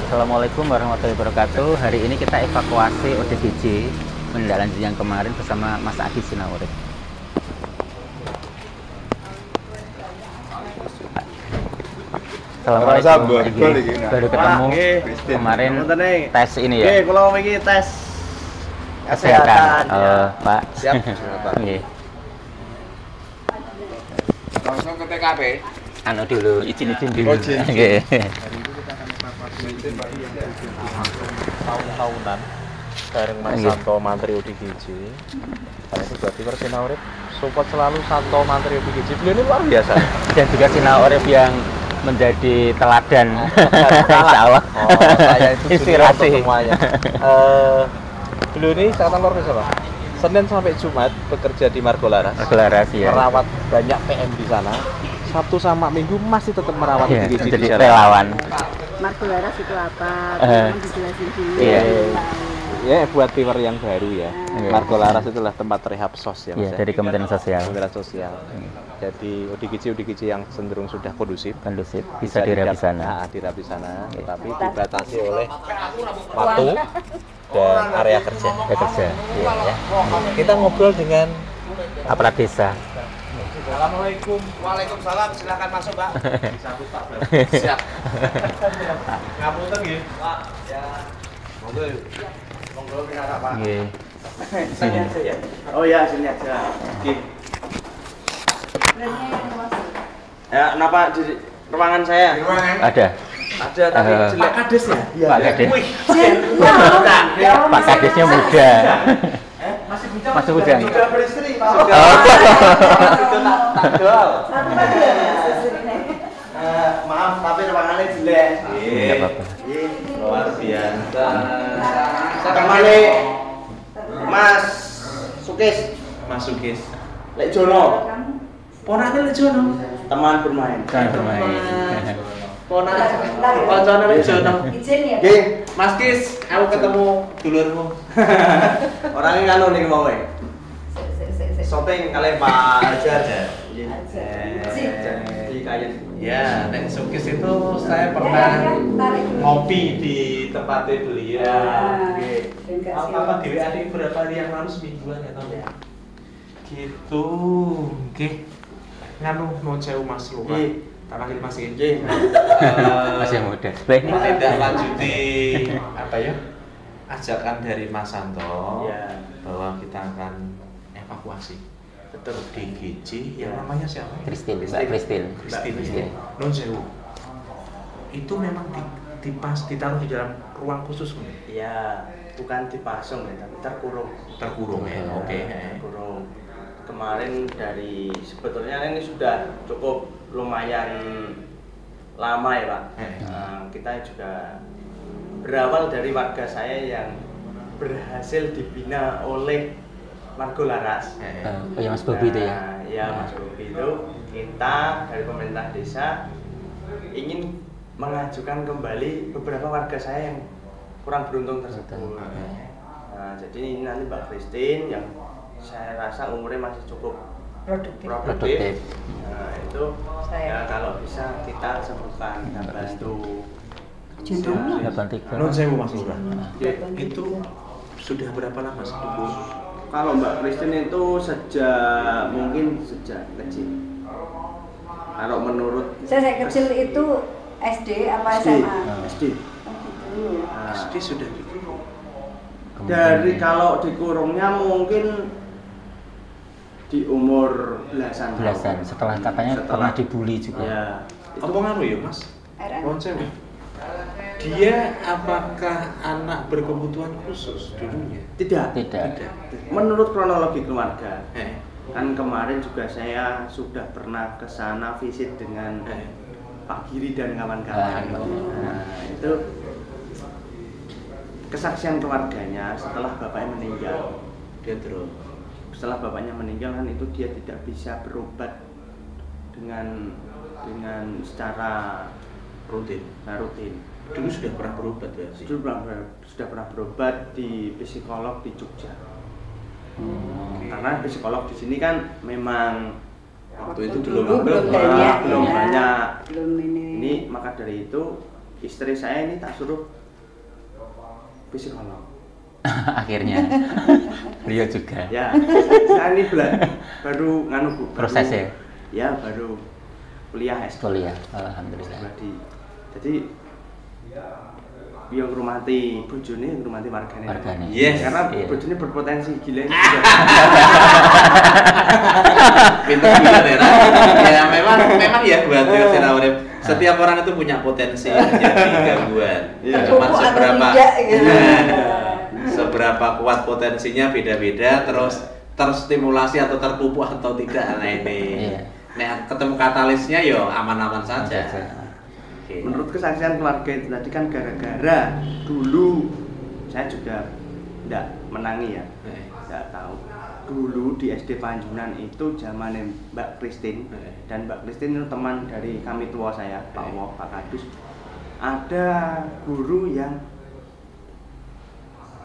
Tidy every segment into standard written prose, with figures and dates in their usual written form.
Assalamualaikum warahmatullahi wabarakatuh. Hari ini kita evakuasi ODGJ menindaklanjuti yang kemarin bersama Mas Adi Sinaurip. Assalamualaikum. Baru ketemu kemarin tes ini ya. Oke, kalau ini tes kesehatan. Pak. Siap. Nggih. Langsung ke TKP. Anu dulu, izin dulu. Nggih. Tahun-tahunan bareng Mas Santo Mantri ODGJ. Karena itu berarti Sinaurip support selalu Santo Mantri ODGJ. Beliau ini luar biasa. Dan juga Sinaurip yang menjadi teladan. Insya Allah. Saya itu inspirasi semuanya. Beliau ini sangat luar biasa, Pak. Senin sampai Jumat bekerja di Margolaras. Margolaras ya. Merawat banyak PM di sana. Sabtu sama Minggu masih tetap merawat ya, ODGJ jadi di sana. relawan. Margolaras itu apa? Tolong dijelasin dulu. Iya. Ya, buat viewer yang baru ya. Margolaras itulah tempat rehab sos ya, Mas. Iya, dari Kementerian Sosial. Kementerian Sosial. Jadi ODGJ yang cenderung sudah kondusif, bisa dirawat di sana. Dirawat di sana, tetapi dibatasi oleh waktu dan area kerja. Iya, ya. Kita ngobrol dengan aparat desa. Assalamualaikum. Waalaikumsalam. Silakan masuk, Pak. Disambut Pak. Siap. Ngapunten nggih, Pak. Ya. Monggo. Monggo pinara, Pak. Nggih. Sini aja ya. Oh ya, sini aja. Oke. Ya, kenapa di ruangan saya? Di ruangan. Ada tapi jelek. Pak Kades ya? Iya. Pak Kades. Wih. Pak Kadesnya muda. Masih bujang. Sudah beristri, Pak. Oh. Itu tak jual. Maaf, tapi ruangannya jelek. Tidak apa-apa. Luar biasa. Kemana Mas Sukis? Mas Sukis. Lek Jono. Ponake Lek Jono. Teman bermain. Ponake koncone Lek Jono. Izin ya. Nggih, Mas Kis, aku ketemu dulurmu. orangnya nganu nih mau shopping kalian Pak Hajar. Di kayen. Ya, Nek Sukis itu saya pernah ngopi di tempatnya beliau. Apa di WA beberapa hari yang lalu, semingguan ya tahu ya. Gitu, oke. Nganu mau jauh Mas lupa. Tak panggil Mas ini. Masih muda. Baik. Tidak lanjuti apa ya? Ajakan dari Mas Santo bahwa kita akan evakuasi. Betul. ODGJ yang namanya siapa? Kristin, Mbak Kristin. Non sewu. Itu memang ditaruh di dalam ruang khusus kan? Iya, bukan dipasung ya, tapi terkurung. Terkurung ya. Oke. Terkurung. Kemarin dari sebetulnya ini sudah cukup lumayan lama ya, Pak. Kita juga berawal dari warga saya yang berhasil dibina oleh Margolaras. Oh ya Mas Bobi itu ya? Ya Mas Bobi itu kita dari pemerintah desa ingin mengajukan kembali beberapa warga saya yang kurang beruntung tersebut. Nah, jadi ini nanti Mbak Kristin yang saya rasa umurnya masih cukup produktif. Nah, itu ya kalau bisa kita sembuhkan, kita bantu. Non sewu Mas Lurah. Itu sudah berapa lama Mas? Kalau Mbak Kristin itu mungkin sejak kecil. Kalau menurut Saya kecil itu SD apa SMA? SD. SD sudah dikurung. Dari kalau dikurungnya mungkin di umur belasan. Setelah katanya pernah dibully juga. Ya. Apa ngaruh ya Mas? Non sewu. Dia apakah anak berkebutuhan khusus dulunya? Tidak. Menurut kronologi keluarga, kan kemarin juga saya sudah pernah ke sana visit dengan Pak Giri dan kawan-kawan. Nah, itu kesaksian keluarganya setelah bapaknya meninggal. Setelah bapaknya meninggal kan itu dia tidak bisa berobat dengan secara rutin. Dulu sudah pernah berobat ya? Sudah pernah berobat di psikolog di Jogja. Karena psikolog di sini kan memang waktu itu belum banyak. banyak. Ini maka dari itu istri saya ini tak suruh psikolog. Akhirnya beliau juga Ya, saya ini baru nganu Bu, proses ya ya baru kuliah S2 kuliah, alhamdulillah. Jadi yang ngurmati bojone, yang ngurmati wargane. Yes. Karena Iya. bojone berpotensi gila ini. Pinter ya. Ya memang ya buat Tirta Urip. Setiap orang itu punya potensi menjadi gangguan. Iya. Cuman Terpupuk atau seberapa tidak, gitu. seberapa kuat potensinya beda-beda, terus terstimulasi atau terpupuk atau tidak. Nah ini. Iya. Nah, ketemu katalisnya yo aman-aman saja. Oke. Menurut kesaksian keluarga itu tadi kan gara-gara dulu saya juga enggak menangi ya. Enggak tahu. Dulu di SD Panjunan itu zamannya Mbak Christine dan Mbak Christine itu teman dari kami tua saya, Pak Wo, Pak Kadus. Ada guru yang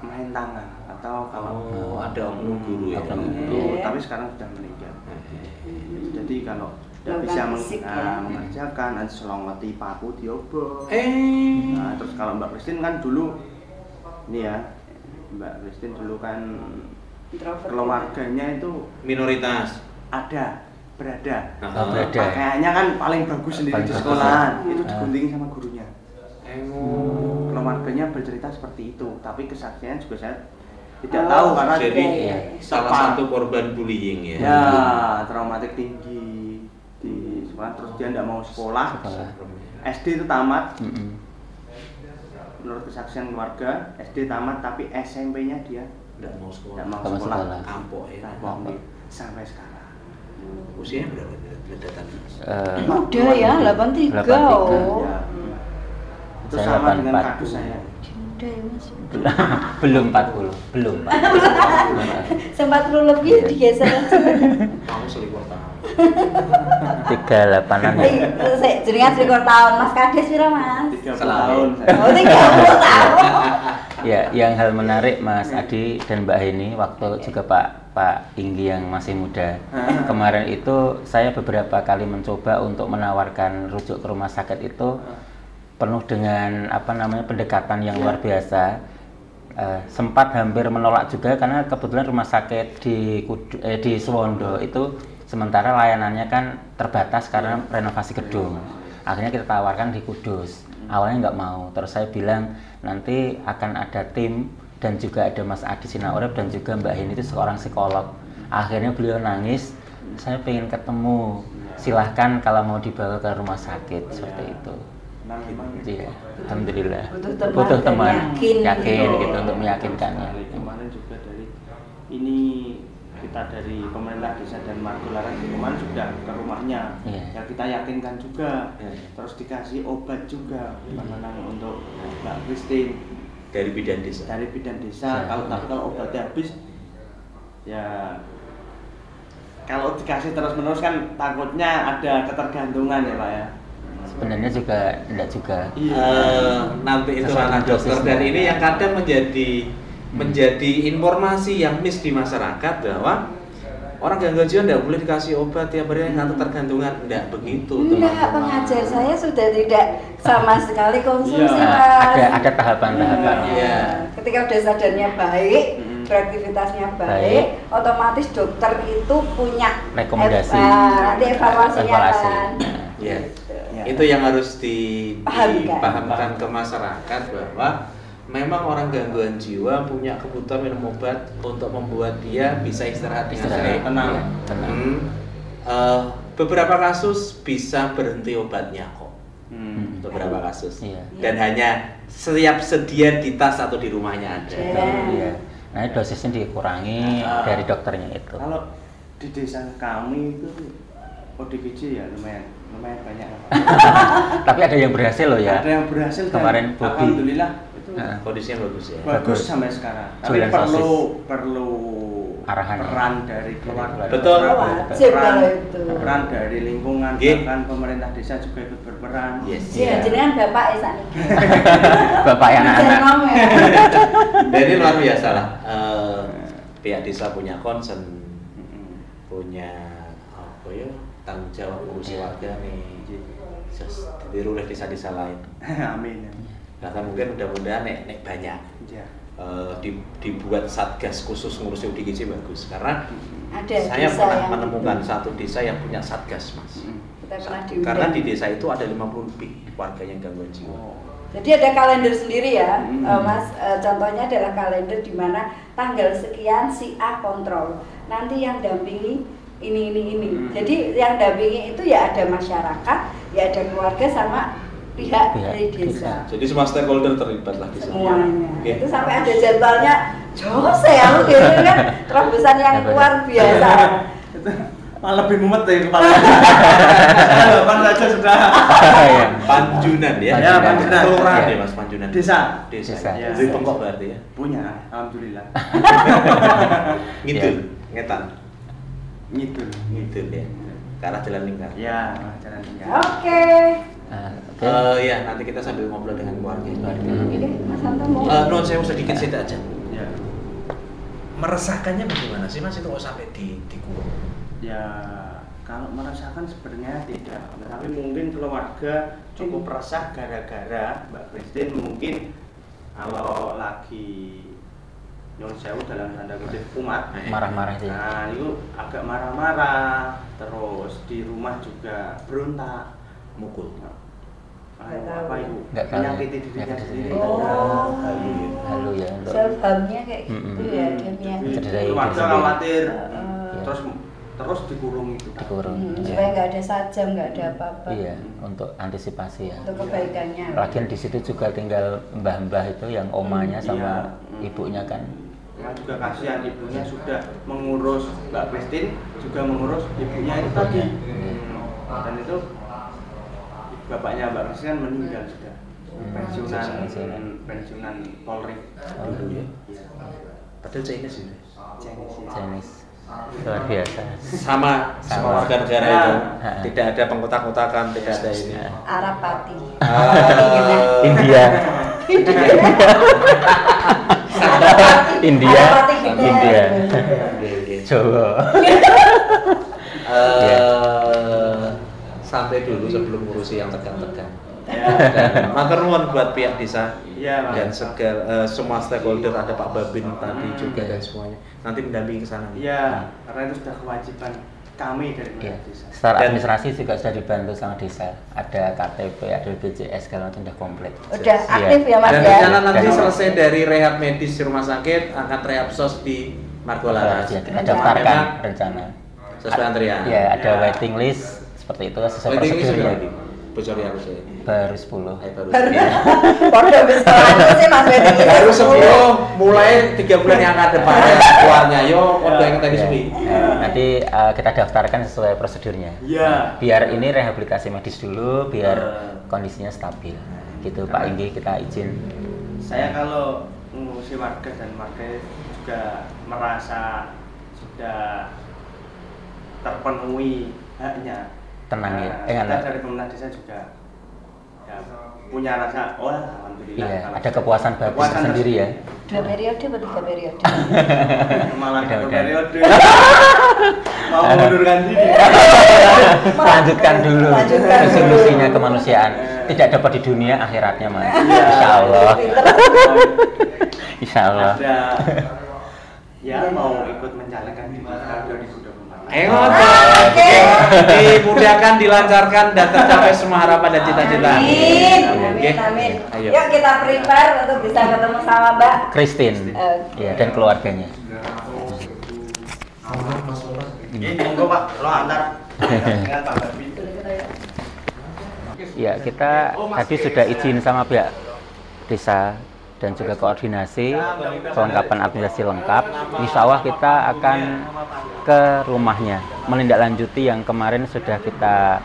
main tangan atau kalau ada oknum guru ya. guru, tapi sekarang sudah meninggal. Jadi kalau tidak bisa mengerjakan, nanti selongoti paku diobok. Nah, terus kalau Mbak Christine kan dulu, ini ya, Mbak Christine dulu kan keluarganya itu Minoritas. berada. Berada. Pakaiannya kan paling bagus sendiri Paling di bagus sekolahan, ya. itu digunting sama gurunya. Keluarganya bercerita seperti itu, tapi kesaksiannya juga saya tidak tahu karena Jadi Iya. salah satu korban bullying ya. ya traumatik tinggi di sekolah, terus dia tidak mau sekolah. SD itu tamat. Menurut kesaksian keluarga, SD tamat tapi SMP-nya dia Tidak mau sekolah. tidak mau Nggak mau sekolah. sekolah. Kampok ya. Kampok sampai sekarang. Usianya berapa datang? Muda ya, 83. 83. Oh. Ya. Itu Saya sama dengan 84. kadus saya. Muda ya Mas. Belum 40, belum Pak. Sempat perlu lebih Iya. digeser aja. Kamu selingkuh tahun. 38-an ya. Jenengan 3 tahun, Mas Kades pira Mas? 30 Selamat. tahun. Oh, 30 tahun. Ya, yang hal menarik Mas Adi dan Mbak Heni waktu juga Pak Inggi yang masih muda. Kemarin itu saya beberapa kali mencoba untuk menawarkan rujuk ke rumah sakit itu penuh dengan pendekatan yang luar biasa. Sempat hampir menolak juga karena kebetulan rumah sakit di Suwondo itu sementara layanannya kan terbatas karena renovasi gedung. Akhirnya kita tawarkan di Kudus. Awalnya nggak mau, terus saya bilang nanti akan ada tim dan juga ada Mas Adi Sinaurep dan juga Mbak Heni itu seorang psikolog. Akhirnya beliau nangis, saya pengen ketemu, silahkan kalau mau dibawa ke rumah sakit seperti itu. Nah, memang Iya, alhamdulillah. Butuh teman dan yakin yakin. gitu untuk meyakinkannya. Kemarin juga dari ini kita dari pemerintah desa dan Margolaran kemarin sudah ke rumahnya. Iya. Ya kita yakinkan juga. Iya. Terus dikasih obat juga untuk Mbak Christine Dari bidan desa. dari bidan desa. Iya. Kalau obatnya habis ya kalau dikasih terus-menerus kan takutnya ada ketergantungan ya Pak ya. Sebenarnya juga enggak juga. Nanti itu Sesuai ranah dengan dokter dosisnya. dan ini yang kadang menjadi informasi yang miss di masyarakat bahwa orang gangguan jiwa tidak boleh dikasih obat tiap hari nggak ketergantungan, tidak begitu. Enggak, teman-teman. pengajar saya sudah tidak sama sekali konsumsi Iya. Mas. Ada tahapan-tahapannya. Iya. Ketika udah sadarnya baik, beraktivitasnya Baik. baik, otomatis dokter itu punya Rekomendasi. nanti evaluasinya Evaluasi. kan. Ya. Ya. Itu yang harus Pahamkan. dipahamkan ke masyarakat bahwa memang orang gangguan jiwa punya kebutuhan minum obat untuk membuat dia bisa istirahat dengan baik. Tenang. Iya, tenang. Beberapa kasus bisa berhenti obatnya kok. Beberapa kasus. Iya. Dan hanya siap sedia di tas atau di rumahnya ada. Iya. Iya. Nah, dosisnya dikurangi dari dokternya itu. Kalau di desa kami itu ODGJ ya lumayan banyak. Tapi ada yang berhasil loh ya. Ada yang berhasil dan Kemarin Bobi. alhamdulillah itu Nah, Kondisinya bagus ya. bagus Bagus. sampai sekarang. Tapi Jualan perlu Arahan. peran dari keluarga. Betul. Wajib kalau itu. Peran dari lingkungan, Nggih. bahkan pemerintah desa juga ikut berperan. Yes. Iya, jenengan bapak ya sakniki. Bapak yang anak-anak. Jeneng ya. Dan ini luar biasa lah. Pihak desa punya concern, punya tanggung jawab ngurusi warga nih. ditiru oleh desa-desa lain. Amin. Bahkan mungkin mudah-mudahan nek banyak Ya. Dibuat satgas khusus ngurusi ODGJ bagus karena Ada saya desa pernah yang menemukan satu desa yang punya satgas, Mas. kita pernah diundang. Karena di desa itu ada 50 lebih warga yang gangguan jiwa. Jadi ada kalender sendiri ya, Mas. Contohnya adalah kalender di mana tanggal sekian si A kontrol. Nanti yang dampingi ini. Jadi yang dampingi itu ya ada masyarakat, ya ada keluarga sama pihak dari desa. Jadi semua stakeholder terlibat lah di sana. Semuanya. Oke. Itu sampai ada jadwalnya. Jose ya lu gitu kan. Terobosan yang luar biasa. Malah lebih mumet dari kepala. Depan saja sudah. Panjunan ya. Ya, Panjunan. Kelurahan Ya. ya, Mas, Panjunan. Desa. Desa. Ya. Jadi pengkok berarti ya. Punya, alhamdulillah. Gitu, Ya. ngetan. Ngidul. Gitu ya. Ke arah jalan lingkar. Ya, jalan tinggal. Oke. Ya, nanti kita sambil ngobrol dengan keluarga. Oke deh, Mas Anto mau. Non saya sedikit cerita aja. Ya. Meresahkannya bagaimana sih, Mas, itu kok sampai dikurung? Ya, kalau merasakan sebenarnya tidak, tapi mungkin keluarga cukup resah gara-gara Mbak Christine mungkin kalau lagi nyuwun sewu dalam tanda kutip kumat, Marah-marah sih. nah itu agak marah-marah, terus di rumah juga berontak, Mukul. apa itu Nggak tahu. menyakiti dirinya Menyakiti sendiri. diri. Oh. Halu ya untuk Self harmnya kayak gitu ya, dia Jadi Mencederai keluarga diri sendiri. khawatir, Heeh. terus dikurung itu. dikurung. supaya nggak ada sajam, nggak ada apa-apa. Iya, untuk antisipasi ya. Untuk kebaikannya. Lagian di situ juga tinggal mbah-mbah itu yang omanya sama Iya. ibunya kan. Nah, juga kasihan ibunya sudah mengurus Mbak Christine, juga mengurus ibunya itu tadi. Dan itu bapaknya Mbak Christine kan meninggal sudah. Pensiunan Polri. Dulu ya. Iya. Padahal Chinese ini. Chinese. Luar biasa. Sama semua warga negara Ya. itu. Tidak ada pengkotak-kotakan, tidak ada ini. Arab Pati. India. India. India. Jawa. Sampai dulu sebelum ngurusi yang tegang-tegang. Ya. Dan matur nuwun buat pihak desa Iya, Mas. dan semua stakeholder, ada Pak Babin tadi juga dan semuanya. Nanti mendampingi ke sana. Iya, karena itu sudah kewajiban kami dari Iya. desa. Secara Dan- administrasi juga sudah dibantu sama desa. Ada KTP, ada BPJS, segala macam sudah komplit. Udah Iya. aktif ya Mas Dan ya. rencana nanti Dan- selesai dari rehab medis di rumah sakit akan rehab sos di Margolaras. Ya, kita Rencana. daftarkan rencana. Sesuai antrian. Ya, ada Ya. waiting list seperti itu sesuai Waiting list prosedurnya. sudah bocor ya harusnya. Baru 10. Baru. Pondok besar itu sih Mas Wedi. Baru 10 mulai 3 bulan yang akan depan keluarnya. Yo, kode yang tadi Ya. suwi. Nanti kita daftarkan sesuai prosedurnya. Iya. Biar ini rehabilitasi medis dulu, biar Eh. kondisinya stabil. Gitu Pak Inggi, kita izin. Saya kalau mengurusi warga dan warga juga merasa sudah terpenuhi haknya. Tenang ya. Kita Enak. dari pemerintah desa juga ya, punya rasa, oh alhamdulillah. Iya, kalau ada kepuasan batin kepuasan sendiri ya. 2 periode atau 3 periode? Malah satu Mudah-mudahan. periode. Mau mengundurkan diri. Lanjutkan dulu Lanjutkan dulu. resolusinya kemanusiaan. Tidak dapat di dunia, akhiratnya Mas. Iya. Insya Allah. Insya Allah. Ada ya mau ikut mencalonkan di tahun 2024. Oke. Dimudahkan, dilancarkan dan tercapai semua harapan dan cita-cita. Amin. Oke. Amin. Amin. Ayo. Yuk kita prepare untuk bisa ketemu sama Mbak. Christine, Oke. ya, dan keluarganya. Monggo Pak, lo antar. Dengan Pak Babin. Ya, kita tadi sudah izin sama pihak desa dan juga koordinasi kelengkapan administrasi lengkap. Insya Allah kita akan ke rumahnya menindaklanjuti yang kemarin sudah kita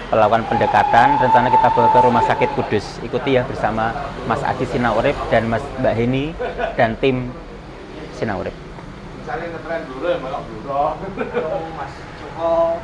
melakukan pendekatan. Rencana kita bawa ke Rumah Sakit Kudus. Ikuti ya bersama Mas Adi Sinaurip dan Mbak Heni dan tim Sinaurip. Misalnya ngetren dulu ya, malah dulu. Mas Joko